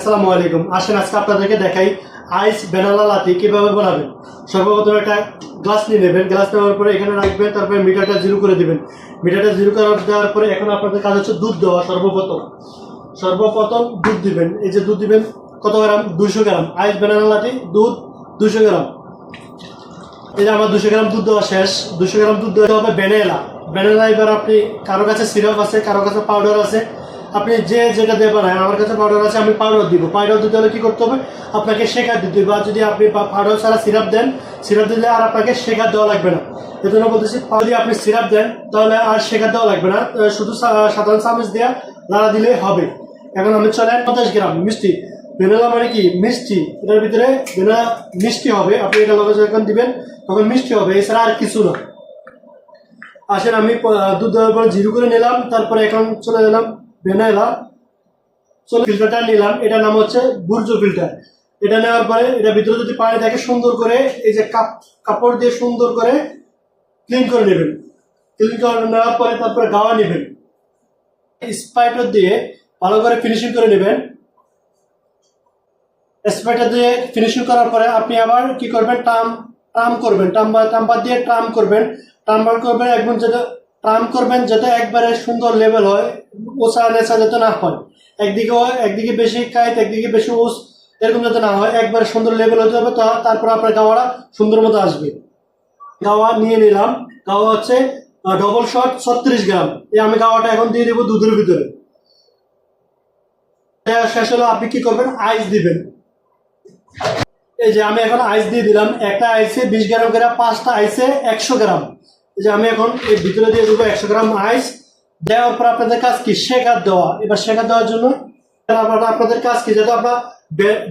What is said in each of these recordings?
আসসালামু আলাইকুম। আসেন আজকে আপনাদেরকে দেখাই আইস ভ্যানিলা লাতি কিভাবে বানাবেন। সর্বপ্রথম একটা গ্লাস নিয়ে নেবেন, গ্লাস নেওয়ার পরে এখানে রাখবেন, তারপরে মিটারটা জিরো করে দিবেন। মিটারটা জিরো করে দেওয়ার পরে এখন আপনাদের কাজ হচ্ছে দুধ দেওয়া। সর্বপ্রথম দুধ দিবেন। এই যে দুধ দিবেন কত গ্রাম? 200 গ্রাম। আইস ভ্যানিলা লাতি দুধ 200 গ্রাম। এই যে আমার 200 গ্রাম দুধ দেওয়া শেষ। 200 গ্রাম দুধ দেওয়া হবে ভ্যানিলা। এবার আপনি কারো কাছে সিরাপ আছে, কারো কাছে পাউডার আছে, আপনি যে যেটা দেবেন। আমার কাছে পাউডার আছে, আমি পাউডার দিব। পাউডার দিতে হলে কী করতে হবে? আপনাকে শেখা দিতে হবে। আর যদি আপনি পাউডার ছাড়া সিরাপ দেন, সিরাপ দিলে আর আপনাকে শেখা দেওয়া লাগবে না। এই জন্য বলতেছি, যদি আপনি সিরাপ দেন তাহলে আর শেখা দেওয়া লাগবে না, শুধু সাধারণ চামচ দেওয়া লাড়া দিলেই হবে। এখন আমি চলে 50 গ্রাম মিষ্টি। ভ্যানিলা মানে কি? মিষ্টি। এটার ভিতরে ভ্যানিলা মিষ্টি হবে। আপনি এটা লগে যখন দিবেন তখন মিষ্টি হবে, এছাড়া আর কিছু না। আসেন আমি দুধ দেওয়ার পর জিরো করে নিলাম, তারপরে এখন চলে গেলাম ভ্যানিলা। ফিল্টারটা নিলাম, এটার নাম হচ্ছে বুর্জো ফিল্টার। এটা নেওয়ার পরে এটা ভিতরে যদি পানি থাকে সুন্দর করে এই যে কাপড় দিয়ে সুন্দর করে ক্লিন করে নেবেন। ক্লিন করে নেওয়ার পরে তারপরে গাওয়া নেবেন, স্পাইটার দিয়ে ভালো করে ফিনিশিং করে নেবেন। স্পাইটার দিয়ে ফিনিশিং করার পরে আপনি আবার কি করবেন? টার্ম করবেন, টাম্বার দিয়ে টাম্বার করবেন একদম, যাতে টার্ম করবেন যাতে একবারে সুন্দর লেভেল হয়, ওসা নেচা যাতে না হয়। একদিকে বেশি কাইট, একদিকে বেশি ওস, এরকম যাতে না হয়, একবারে সুন্দর লেভেল হতে হবে। তারপর আপনার গাওয়াটা সুন্দর মতো আসবে। গাওয়া নিয়ে নিলাম। গাওয়া হচ্ছে ডবল শট 36 গ্রাম। এই আমি গাওয়াটা এখন দিয়ে দেবো দুধের ভিতরে। শেষ হলো আপনি কি করবেন? আইস দিবেন। এই যে আমি এখন আইস দিয়ে দিলাম। একটা আইসে 20 গ্রাম করে, 5টা আইসে 100 গ্রাম। এই যে আমি এখন এর ভিতরে দিয়ে দেবো 100 গ্রাম আইস। দেওয়ার পর আপনাদের কাজ কি? শেকার দেওয়া। এবার শেকার দেওয়ার জন্য আপনাদের কাজ কি?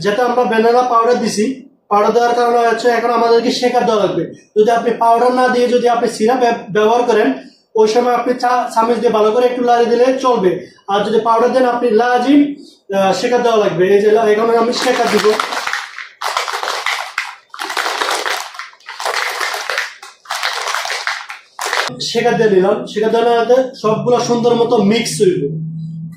যাতে আমরা ভ্যানিলা পাউডার দিছি, পাউডার দেওয়ার কারণে হচ্ছে এখন আমাদেরকে শেকার দেওয়া লাগবে। যদি আপনি পাউডার না দিয়ে যদি আপনি সিরাপ ব্যবহার করেন, ওই সময় আপনি চামচ দিয়ে ভালো করে একটু লাড়িয়ে দিলে চলবে। আর যদি পাউডার দেন, আপনি লাজিম শেকার দেওয়া লাগবে। এই যে এখন আমি শেকার দিব। শেখা দিয়ে দিলাম। শেখা দেওয়াতে সবগুলো সুন্দর মতো মিক্স হইব।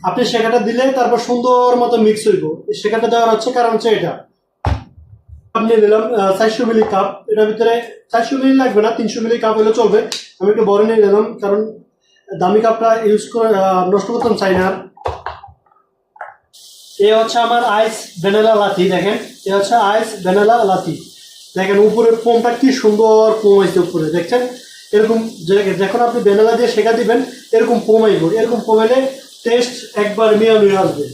আপনি শেখাটা দিলে তারপর সুন্দর মতো মিক্স হইব। শেখাটা দেওয়ার হচ্ছে কারণ হচ্ছে এটা। আপনি নিলাম 400 মিলি কাপ। এটার ভিতরে 400 মিলি লাগবে না, 300 মিলি কাপ হলে চলবে। আমি একটু বড় নিয়ে নিলাম, কারণ দামি কাপটা ইউজ করে নষ্ট করতাম চাই না। এ হচ্ছে আমার আইস ভ্যানিলা লাতি। দেখেন, এ হচ্ছে আইস ভ্যানিলা লাতি। দেখেন উপরে ফোমটা কি সুন্দর ফোম হয়েছে উপরে, দেখছেন? এরকম যখন আপনি ভ্যানিলা দিয়ে শেখা দিবেন এরকম ফোম আইব। এরকম ফোম এলে টেস্ট একবার মিয়া আসবে।